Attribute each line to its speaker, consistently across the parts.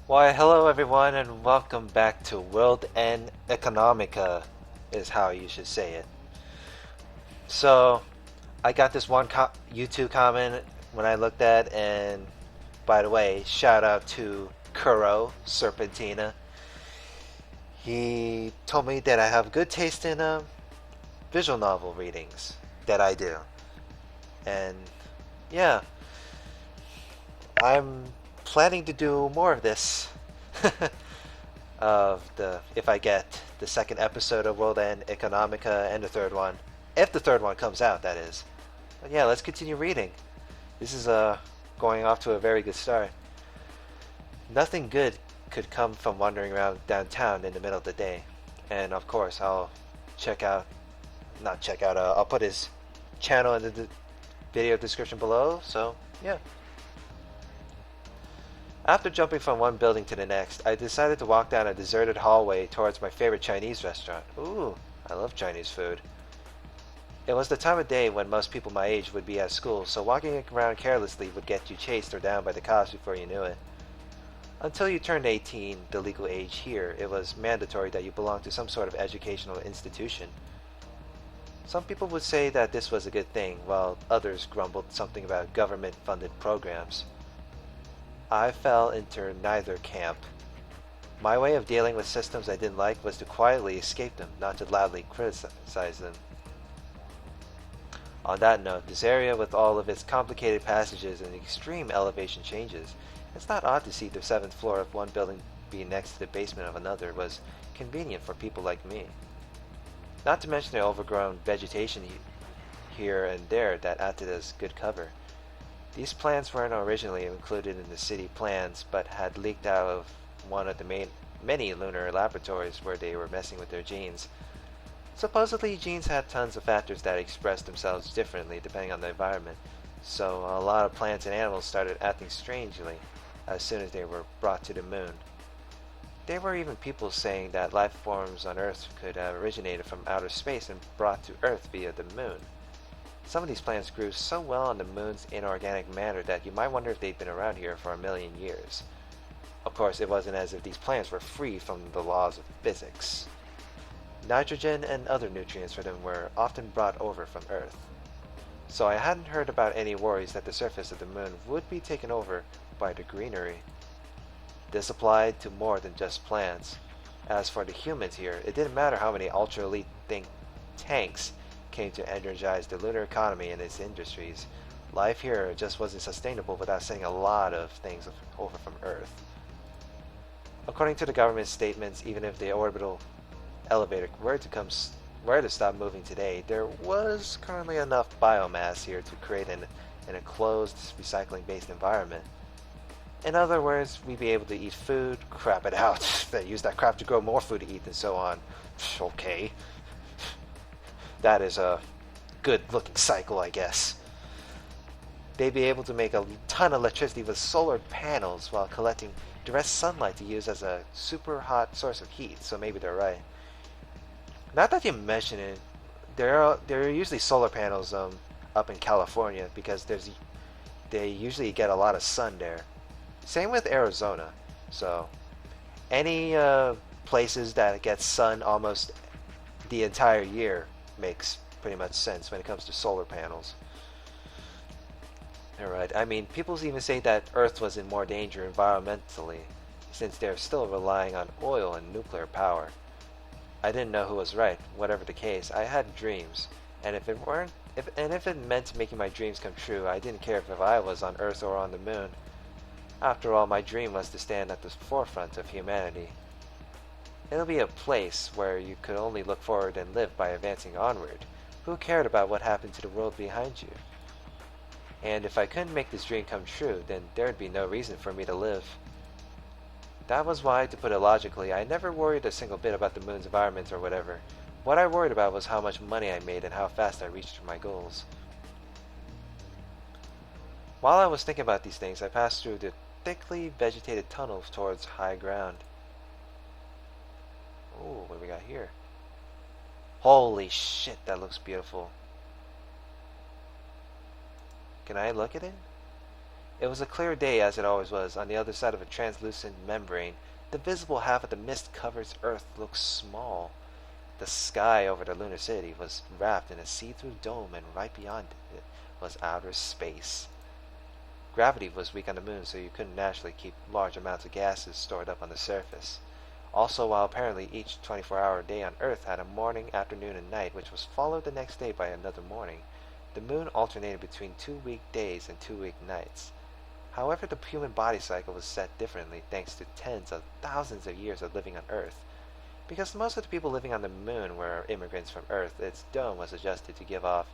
Speaker 1: Why, hello everyone, and welcome back to World End Economica, is how you should say it. So, I got this one YouTube comment when I looked at, and by the way, shout out to Kuro Serpentina. He told me that I have good taste in visual novel readings. That I do. And yeah, I'm planning to do more of this. Of the if I get the second episode of World End Economica and the third one, if the third one comes out, that is. But yeah, let's continue reading. This is going off to a very good start. Nothing good could come from wandering around downtown in the middle of the day, and of course I'll check out, not check out. I'll put his channel in the video description below. So yeah. After jumping from one building to the next, I decided to walk down a deserted hallway towards my favorite Chinese restaurant. Ooh, I love Chinese food. It was the time of day when most people my age would be at school, so walking around carelessly would get you chased or down by the cops before you knew it. Until you turned 18, the legal age here, it was mandatory that you belong to some sort of educational institution. Some people would say that this was a good thing, while others grumbled something about government-funded programs. I fell into neither camp. My way of dealing with systems I didn't like was to quietly escape them, not to loudly criticize them. On that note, this area with all of its complicated passages and extreme elevation changes, it's not odd to see the seventh floor of one building being next to the basement of another was convenient for people like me. Not to mention the overgrown vegetation here and there that acted as good cover. These plans weren't originally included in the city plans, but had leaked out of one of the many lunar laboratories where they were messing with their genes. Supposedly, genes had tons of factors that expressed themselves differently depending on the environment, so a lot of plants and animals started acting strangely as soon as they were brought to the moon. There were even people saying that life forms on Earth could have originated from outer space and brought to Earth via the moon. Some of these plants grew so well on the moon's inorganic matter that you might wonder if they'd been around here for a million years. Of course, it wasn't as if these plants were free from the laws of physics. Nitrogen and other nutrients for them were often brought over from Earth. So I hadn't heard about any worries that the surface of the moon would be taken over by the greenery. This applied to more than just plants. As for the humans here, it didn't matter how many ultra-elite think tanks came to energize the lunar economy and its industries. Life here just wasn't sustainable without sending a lot of things over from Earth. According to the government statements, even if the orbital elevator were to stop moving today, there was currently enough biomass here to create an enclosed, recycling-based environment. In other words, we'd be able to eat food, crap it out, use that crap to grow more food to eat, and so on. Okay. That is a good-looking cycle, I guess. They'd be able to make a ton of electricity with solar panels while collecting direct sunlight to use as a super hot source of heat, so maybe they're right. Not that you mention it, there are usually solar panels up in California because they usually get a lot of sun there. Same with Arizona. So any places that get sun almost the entire year makes pretty much sense when it comes to solar panels. Alright, I mean, people even say that Earth was in more danger environmentally, since they're still relying on oil and nuclear power. I didn't know who was right. Whatever the case, I had dreams, and if it meant making my dreams come true, I didn't care if I was on Earth or on the moon. After all, my dream was to stand at the forefront of humanity. It'll be a place where you could only look forward and live by advancing onward. Who cared about what happened to the world behind you? And if I couldn't make this dream come true, then there'd be no reason for me to live. That was why, to put it logically, I never worried a single bit about the moon's environment or whatever. What I worried about was how much money I made and how fast I reached my goals. While I was thinking about these things, I passed through the thickly vegetated tunnels towards high ground. Ooh, what do we got here? Holy shit, that looks beautiful. Can I look at it? It was a clear day as it always was. On the other side of a translucent membrane, the visible half of the mist-covered Earth looked small. The sky over the lunar city was wrapped in a see-through dome, and right beyond it was outer space. Gravity was weak on the moon, so you couldn't naturally keep large amounts of gases stored up on the surface. Also, while apparently each 24-hour day on Earth had a morning, afternoon, and night, which was followed the next day by another morning, the moon alternated between 2 week days and 2 week nights. However, the human body cycle was set differently thanks to tens of thousands of years of living on Earth. Because most of the people living on the moon were immigrants from Earth, its dome was adjusted to give off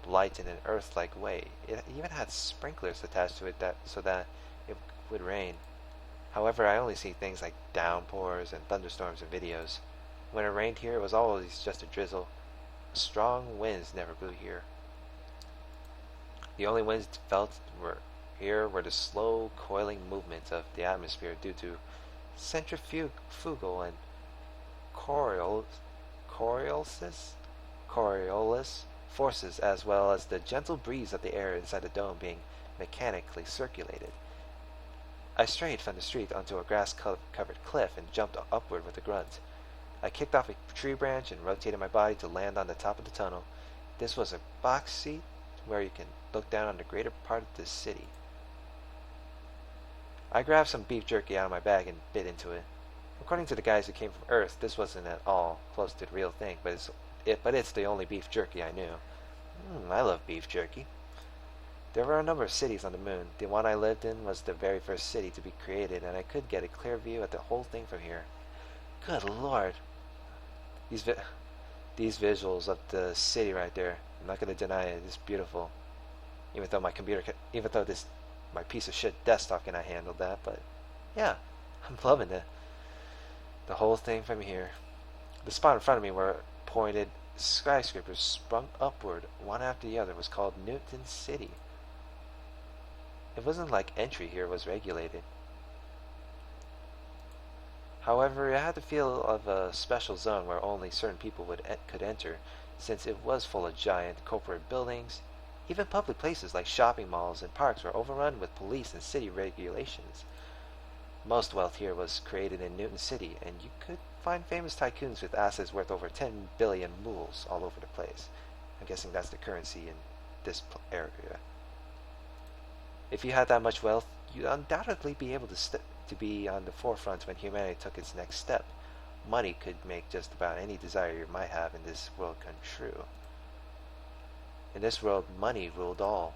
Speaker 1: light in an Earth-like way. It even had sprinklers attached to it so that it would rain. However, I only see things like downpours and thunderstorms in videos. When it rained here, it was always just a drizzle. Strong winds never blew here. The only winds felt were the slow, coiling movements of the atmosphere due to centrifugal and Coriolis forces, as well as the gentle breeze of the air inside the dome being mechanically circulated. I strayed from the street onto a grass-covered cliff and jumped upward with a grunt. I kicked off a tree branch and rotated my body to land on the top of the tunnel. This was a box seat where you can look down on the greater part of the city. I grabbed some beef jerky out of my bag and bit into it. According to the guys who came from Earth, this wasn't at all close to the real thing, but it's the only beef jerky I knew. I love beef jerky. There were a number of cities on the moon. The one I lived in was the very first city to be created, and I could get a clear view at the whole thing from here. Good Lord. These visuals of the city right there, I'm not going to deny it, it's beautiful. Even though my piece of shit desktop cannot handle that, but yeah, I'm loving it. The whole thing from here. The spot in front of me where pointed skyscrapers sprung upward one after the other was called Newton City. It wasn't like entry here was regulated. However, it had the feel of a special zone where only certain people could enter, since it was full of giant corporate buildings. Even public places like shopping malls and parks were overrun with police and city regulations. Most wealth here was created in Newton City, and you could find famous tycoons with assets worth over 10 billion mules all over the place. I'm guessing that's the currency in this area. If you had that much wealth, you'd undoubtedly be able to be on the forefront when humanity took its next step. Money could make just about any desire you might have in this world come true. In this world, money ruled all.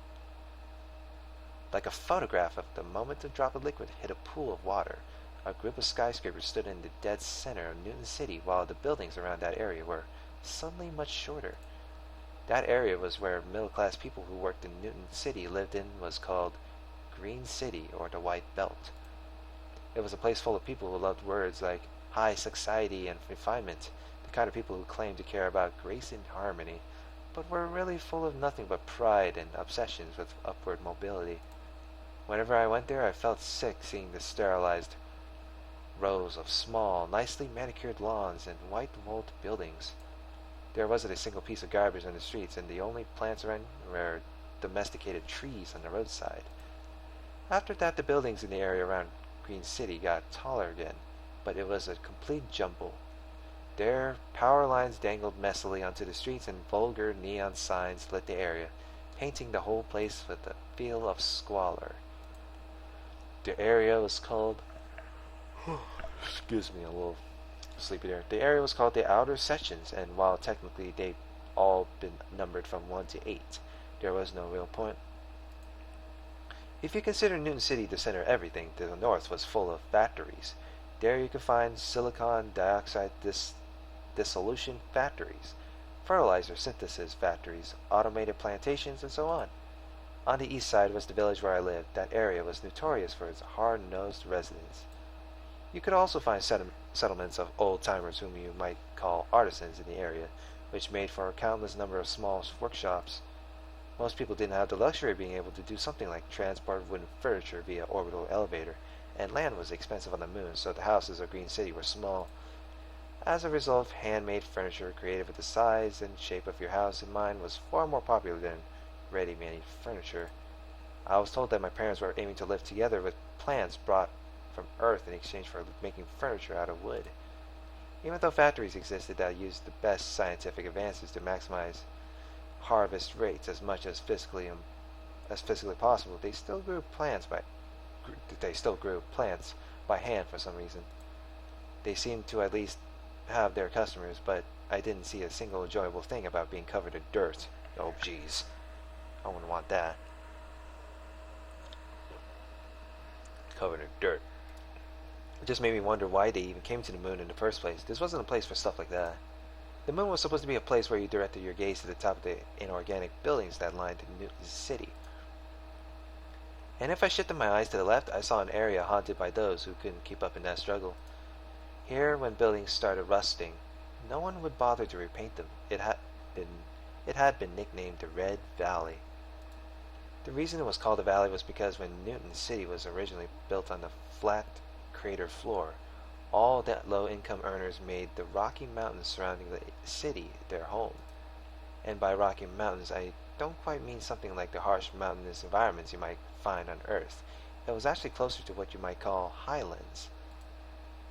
Speaker 1: Like a photograph of the moment a drop of liquid hit a pool of water, a group of skyscrapers stood in the dead center of Newton City, while the buildings around that area were suddenly much shorter. That area was where middle-class people who worked in Newton City lived in was called Green City, or the White Belt. It was a place full of people who loved words like high society and refinement, the kind of people who claimed to care about grace and harmony, but were really full of nothing but pride and obsessions with upward mobility. Whenever I went there, I felt sick seeing the sterilized rows of small, nicely manicured lawns and white-walled buildings. There wasn't a single piece of garbage on the streets, and the only plants around were domesticated trees on the roadside. After that, the buildings in the area around Green City got taller again, but it was a complete jumble. There, power lines dangled messily onto the streets, and vulgar neon signs lit the area, painting the whole place with a feel of squalor. The area was called... Excuse me, a little sleepy there. The area was called the Outer Sections, and while technically they'd all been numbered from 1 to 8, there was no real point. If you consider Newton City the center of everything, the north was full of factories. There you could find silicon dioxide dissolution factories, fertilizer synthesis factories, automated plantations, and so on. On the east side was the village where I lived. That area was notorious for its hard-nosed residents. You could also find settlements of old-timers whom you might call artisans in the area, which made for a countless number of small workshops. Most people didn't have the luxury of being able to do something like transport wooden furniture via orbital elevator, and land was expensive on the moon, so the houses of Green City were small. As a result, handmade furniture created with the size and shape of your house in mind was far more popular than ready-made furniture. I was told that my parents were aiming to live together with plants brought from Earth in exchange for making furniture out of wood. Even though factories existed that used the best scientific advances to maximize harvest rates as much as physically possible, they still grew plants by hand for some reason. They seemed to at least have their customers, but I didn't see a single enjoyable thing about being covered in dirt. Oh, jeez. I wouldn't want that. Covered in dirt. It just made me wonder why they even came to the moon in the first place. This wasn't a place for stuff like that. The moon was supposed to be a place where you directed your gaze to the top of the inorganic buildings that lined Newton's city. And if I shifted my eyes to the left, I saw an area haunted by those who couldn't keep up in that struggle. Here, when buildings started rusting, no one would bother to repaint them. It had been nicknamed the Red Valley. The reason it was called a valley was because when Newton's city was originally built on the flat crater floor, all that low-income earners made the Rocky Mountains surrounding the city their home. And by Rocky Mountains, I don't quite mean something like the harsh mountainous environments you might find on Earth. It was actually closer to what you might call highlands.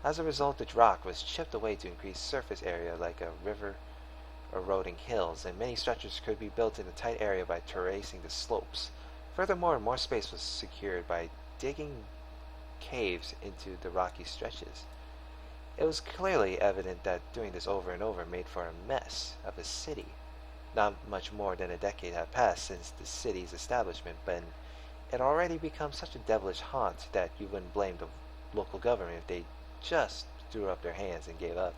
Speaker 1: As a result, the rock was chipped away to increase surface area like a river eroding hills, and many structures could be built in a tight area by terracing the slopes. Furthermore, more space was secured by digging caves into the rocky stretches. It was clearly evident that doing this over and over made for a mess of a city. Not much more than a decade had passed since the city's establishment, but it had already become such a devilish haunt that you wouldn't blame the local government if they just threw up their hands and gave up.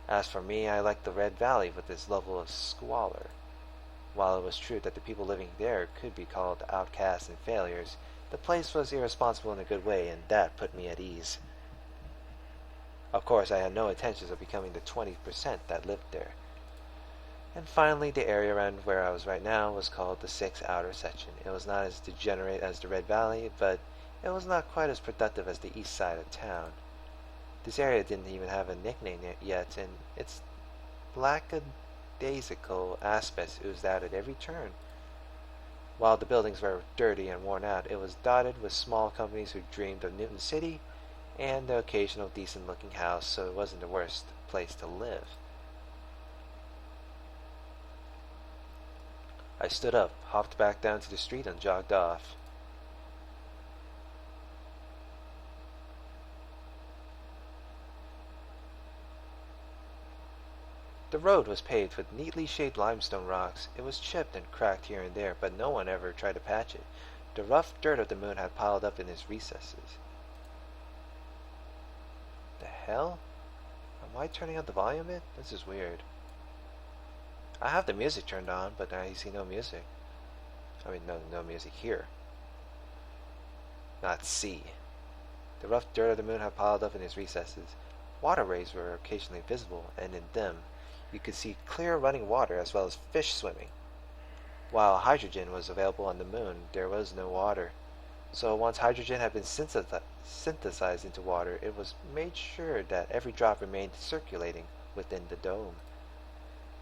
Speaker 1: As for me, I liked the Red Valley with its level of squalor. While it was true that the people living there could be called outcasts and failures, the place was irresponsible in a good way, and that put me at ease. Of course, I had no intentions of becoming the 20% that lived there. And finally, the area around where I was right now was called the Sixth Outer Section. It was not as degenerate as the Red Valley, but it was not quite as productive as the east side of town. This area didn't even have a nickname yet, and its lackadaisical aspects oozed out at every turn. While the buildings were dirty and worn out, it was dotted with small companies who dreamed of Newton City and the occasional decent-looking house, so it wasn't the worst place to live. I stood up, hopped back down to the street, and jogged off. The road was paved with neatly shaped limestone rocks. It was chipped and cracked here and there, but no one ever tried to patch it. The rough dirt of the moon had piled up in its recesses. The hell? Am I turning up the volume a bit? This is weird. I have the music turned on, but I see no music. No music here. Not see. The rough dirt of the moon had piled up in its recesses. Waterways were occasionally visible, and in them you could see clear running water as well as fish swimming. While hydrogen was available on the moon, there was no water. So once hydrogen had been synthesized into water, it was made sure that every drop remained circulating within the dome.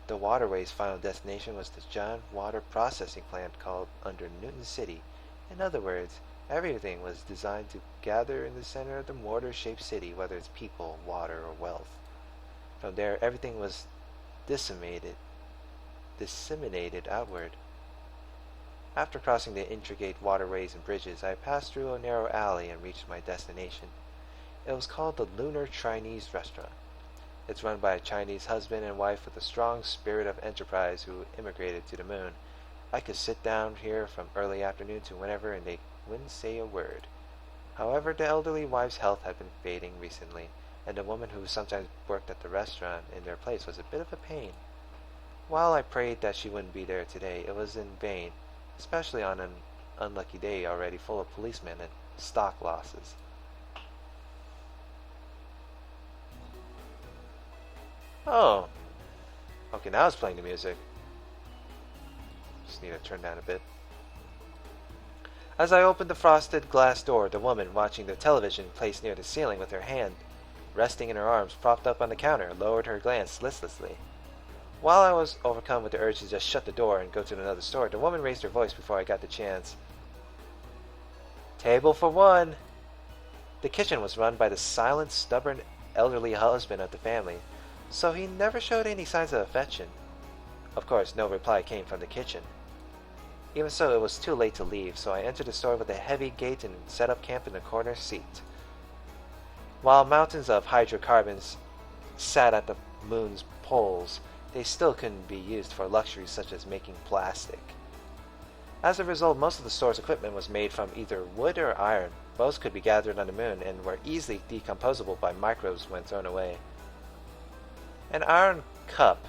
Speaker 1: The waterway's final destination was the giant water processing plant called under Newton City. In other words, everything was designed to gather in the center of the mortar-shaped city, whether it's people, water, or wealth. From there, everything was disseminated outward. After crossing the intricate waterways and bridges, I passed through a narrow alley and reached my destination. It was called the Lunar Chinese Restaurant. It's run by a Chinese husband and wife with a strong spirit of enterprise who immigrated to the moon. I could sit down here from early afternoon to whenever and they wouldn't say a word. However, the elderly wife's health had been fading recently, and the woman who sometimes worked at the restaurant in their place was a bit of a pain. While I prayed that she wouldn't be there today, it was in vain, especially on an unlucky day already full of policemen and stock losses. Oh, okay, now it's playing the music. Just need to turn down a bit. As I opened the frosted glass door, the woman watching the television placed near the ceiling with her hand resting in her arms propped up on the counter lowered her glance listlessly. While I was overcome with the urge to just shut the door and go to another store, the woman raised her voice before I got the chance. Table for one! The kitchen was run by the silent, stubborn, elderly husband of the family, so he never showed any signs of affection. Of course, no reply came from the kitchen. Even so, it was too late to leave, so I entered the store with a heavy gait and set up camp in a corner seat. While mountains of hydrocarbons sat at the moon's poles, they still couldn't be used for luxuries such as making plastic. As a result, most of the store's equipment was made from either wood or iron. Both could be gathered on the moon and were easily decomposable by microbes when thrown away. An iron cup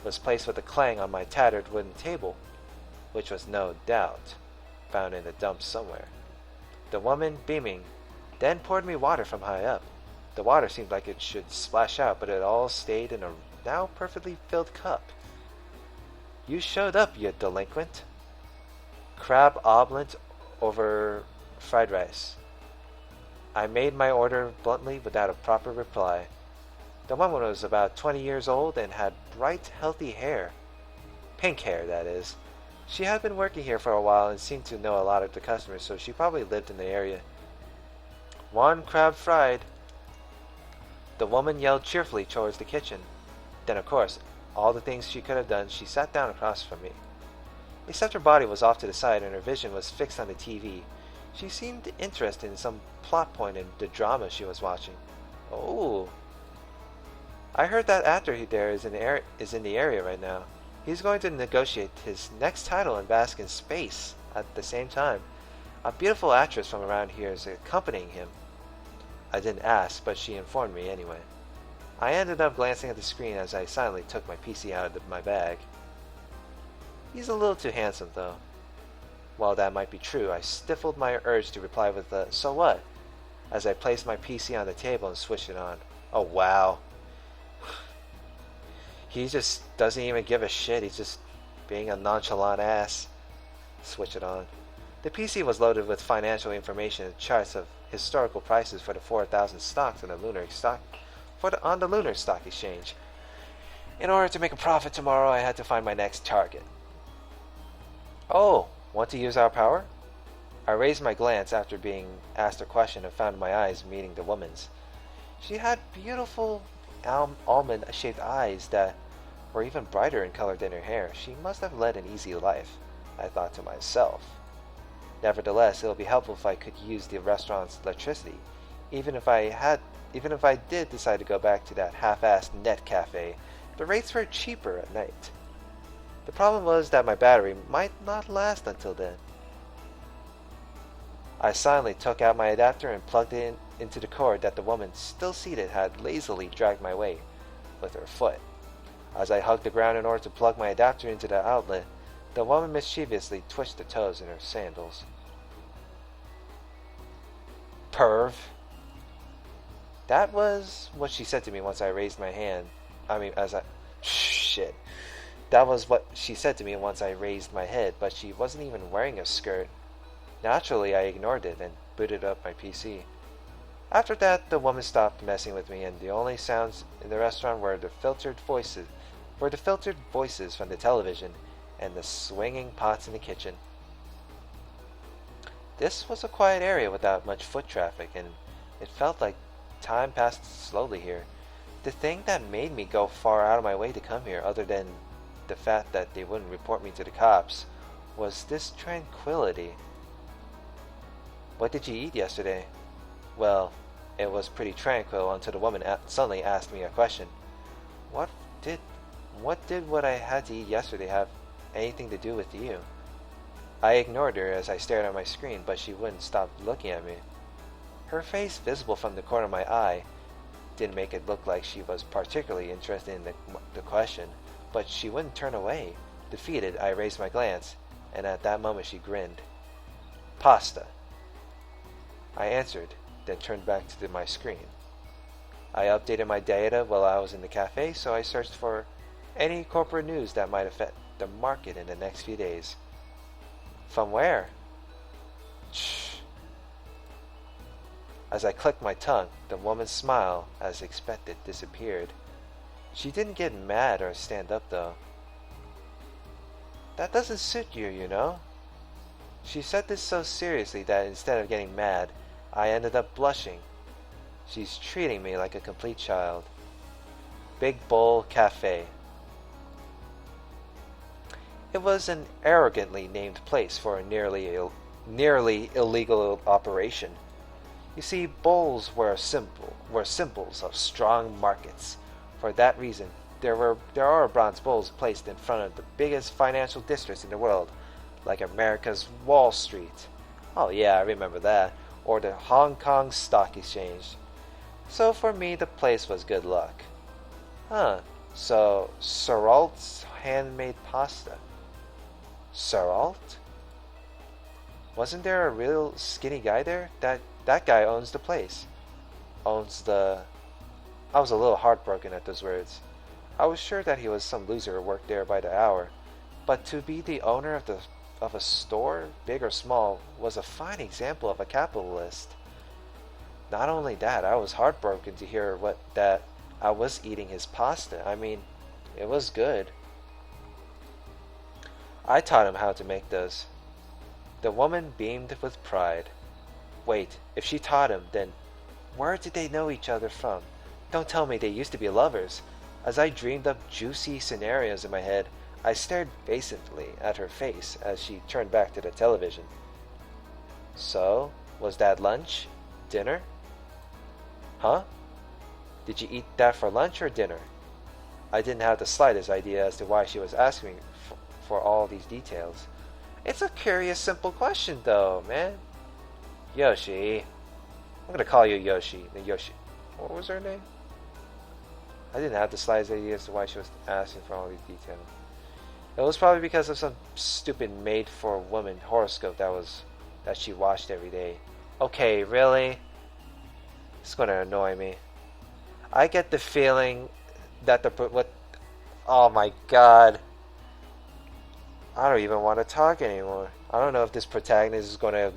Speaker 1: was placed with a clang on my tattered wooden table, which was no doubt found in the dumps somewhere. The woman, beaming, then poured me water from high up. The water seemed like it should splash out, but it all stayed in a now perfectly filled cup. You showed up, you delinquent. Crab omelet over fried rice. I made my order bluntly without a proper reply. The woman was about 20 years old and had bright, healthy hair. Pink hair, that is. She had been working here for a while and seemed to know a lot of the customers, so she probably lived in the area. One crab fried. The woman yelled cheerfully towards the kitchen. Then, of course, all the things she could have done, she sat down across from me. Except her body was off to the side and her vision was fixed on the TV. She seemed interested in some plot point in the drama she was watching. Oh. I heard that actor there is in the area right now. He's going to negotiate his next title and bask in space at the same time. A beautiful actress from around here is accompanying him. I didn't ask, but she informed me anyway. I ended up glancing at the screen as I silently took my PC out of my bag. He's a little too handsome, though. While that might be true, I stifled my urge to reply with a "so what?" as I placed my PC on the table and switched it on. Oh, wow. He just doesn't even give a shit. He's just being a nonchalant ass. Switch it on. The PC was loaded with financial information and charts of historical prices for the 4,000 stocks on the lunar stock exchange. In order to make a profit tomorrow, I had to find my next target. Oh, want to use our power? I raised my glance after being asked a question and found my eyes meeting the woman's. She had beautiful almond-shaped eyes that were even brighter in color than her hair. She must have led an easy life, I thought to myself. Nevertheless, it would be helpful if I could use the restaurant's electricity, even if I did decide to go back to that half-assed net cafe. The rates were cheaper at night. The problem was that my battery might not last until then. I silently took out my adapter and plugged it into the cord that the woman, still seated, had lazily dragged my way with her foot. As I hugged the ground in order to plug my adapter into the outlet, the woman mischievously twitched the toes in her sandals. Perv. That was what she said to me once I raised my hand. Shit. That was what she said to me once I raised my head, but she wasn't even wearing a skirt. Naturally, I ignored it and booted up my PC. After that, the woman stopped messing with me, and the only sounds in the restaurant were the filtered voices from the television and the swinging pots in the kitchen. This was a quiet area without much foot traffic, and it felt like time passed slowly here. The thing that made me go far out of my way to come here, other than the fact that they wouldn't report me to the cops, was this tranquility. What did you eat yesterday? Well, it was pretty tranquil until the woman suddenly asked me a question. What did what I had to eat yesterday have anything to do with you? I ignored her as I stared at my screen, but she wouldn't stop looking at me. Her face, visible from the corner of my eye, didn't make it look like she was particularly interested in the question, but she wouldn't turn away. Defeated, I raised my glance, and at that moment she grinned. Pasta. I answered, then turned back to my screen. I updated my data while I was in the cafe, so I searched for any corporate news that might affect the market in the next few days. From where? Shh. As I clicked my tongue, the woman's smile, as expected, disappeared. She didn't get mad or stand up, though. That doesn't suit you, you know. She said this so seriously that instead of getting mad, I ended up blushing. She's treating me like a complete child. Big Bowl Cafe. It was an arrogantly named place for a nearly illegal operation. You see, bowls were symbols of strong markets. For that reason, there are bronze bowls placed in front of the biggest financial districts in the world, like America's Wall Street. Oh yeah, I remember that. Or the Hong Kong Stock Exchange. So for me, the place was good luck. Huh. So, Saralt's handmade pasta. Saralt? Wasn't there a real skinny guy there? That guy owns the place. Owns the... I was a little heartbroken at those words. I was sure that he was some loser who worked there by the hour. But to be the owner of a store, big or small, was a fine example of a capitalist. Not only that, I was heartbroken to hear that I was eating his pasta. I mean, it was good. I taught him how to make those. The woman beamed with pride. Wait, if she taught him, then where did they know each other from? Don't tell me they used to be lovers. As I dreamed up juicy scenarios in my head, I stared vacantly at her face as she turned back to the television. So, was that lunch? Dinner? Huh? Did you eat that for lunch or dinner? I didn't have the slightest idea as to why she was asking for all these details. It's a curious, simple question, though, man. Yoshi. I'm gonna call you Yoshi. Yoshi. What was her name? I didn't have the slightest idea as to why she was asking for all these details. It was probably because of some stupid made-for-woman horoscope that she watched every day. Okay, really? It's gonna annoy me. I get the feeling that oh my god. I don't even want to talk anymore. I don't know if this protagonist is gonna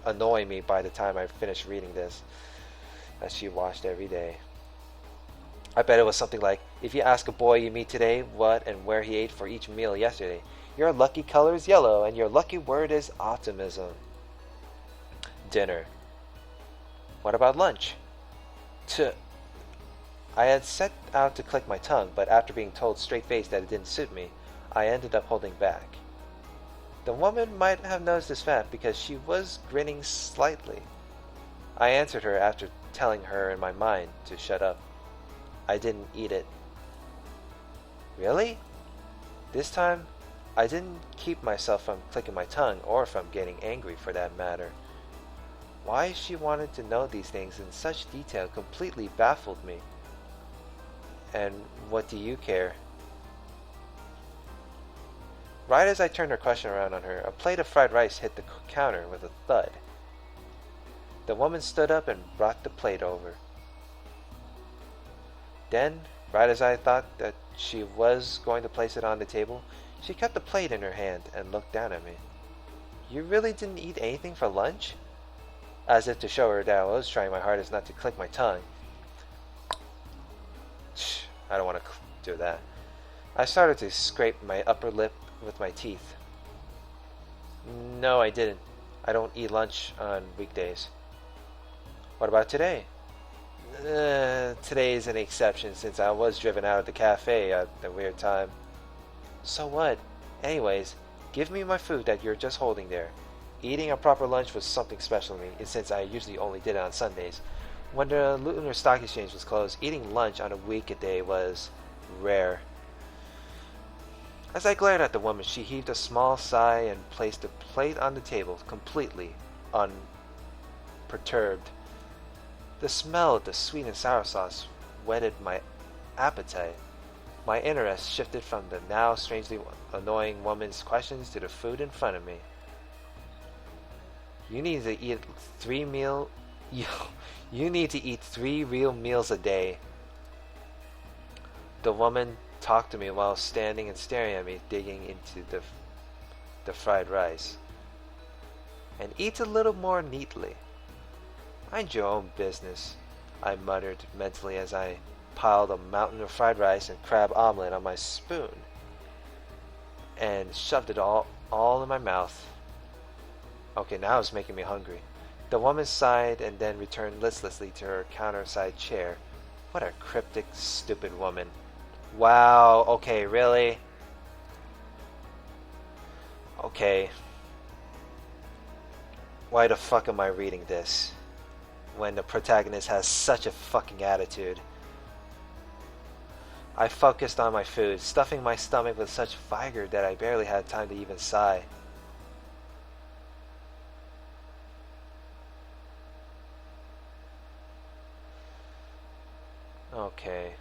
Speaker 1: annoy me by the time I finish reading this. That she watched every day. I bet it was something like, if you ask a boy you meet today what and where he ate for each meal yesterday, your lucky color is yellow and your lucky word is optimism. Dinner. What about lunch? I had set out to click my tongue, but after being told straight-faced that it didn't suit me, I ended up holding back. The woman might have noticed this fact because she was grinning slightly. I answered her after telling her in my mind to shut up. I didn't eat it. Really? This time, I didn't keep myself from clicking my tongue or from getting angry for that matter. Why she wanted to know these things in such detail completely baffled me. And what do you care? Right as I turned her question around on her, a plate of fried rice hit the counter with a thud. The woman stood up and brought the plate over. Then, right as I thought that she was going to place it on the table, she kept the plate in her hand and looked down at me. You really didn't eat anything for lunch? As if to show her that I was trying my hardest not to click my tongue. Shh, I don't want to do that. I started to scrape my upper lip with my teeth. No, I didn't. I don't eat lunch on weekdays. What about today? Today is an exception since I was driven out of the cafe at a weird time. So what? Anyways, give me my food that you're just holding there. Eating a proper lunch was something special to me, since I usually only did it on Sundays. When the Lunar Stock Exchange was closed, eating lunch on a weekday was rare. As I glared at the woman, she heaved a small sigh and placed the plate on the table, completely unperturbed. The smell of the sweet and sour sauce whetted my appetite. My interest shifted from the now strangely annoying woman's questions to the food in front of me. You need to eat you need to eat 3 real meals a day. The woman talked to me while standing and staring at me, digging into the fried rice. And eat a little more neatly. Mind your own business, I muttered mentally as I piled a mountain of fried rice and crab omelet on my spoon and shoved it all in my mouth. Okay, now it's making me hungry. The woman sighed and then returned listlessly to her counterside chair. What a cryptic, stupid woman. Wow, okay, really? Okay, why the fuck am I reading this? When the protagonist has such a fucking attitude. I focused on my food, stuffing my stomach with such vigor that I barely had time to even sigh. Okay.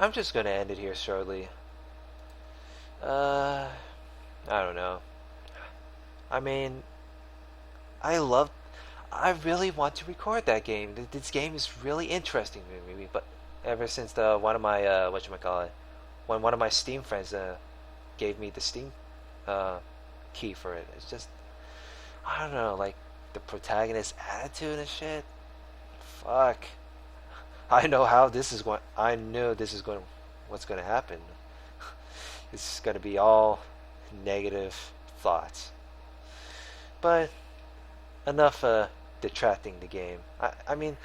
Speaker 1: I'm just gonna end it here shortly. Uh, I don't know. I mean, I love. I really want to record that game. This game is really interesting to me. But ever since the one of my what you call it, when one of my Steam friends gave me the Steam uh, key for it, it's just I don't know, like the protagonist's attitude and shit. Fuck. I know how this is going. I knew this is going. What's going to happen? It's going to be all negative thoughts. But enough detracting the game. I mean,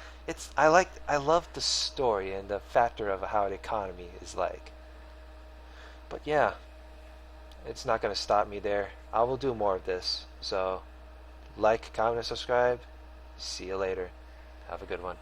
Speaker 1: I love the story and the factor of how the economy is like. But yeah, it's not going to stop me there. I will do more of this. So, like, comment, and subscribe. See you later. Have a good one.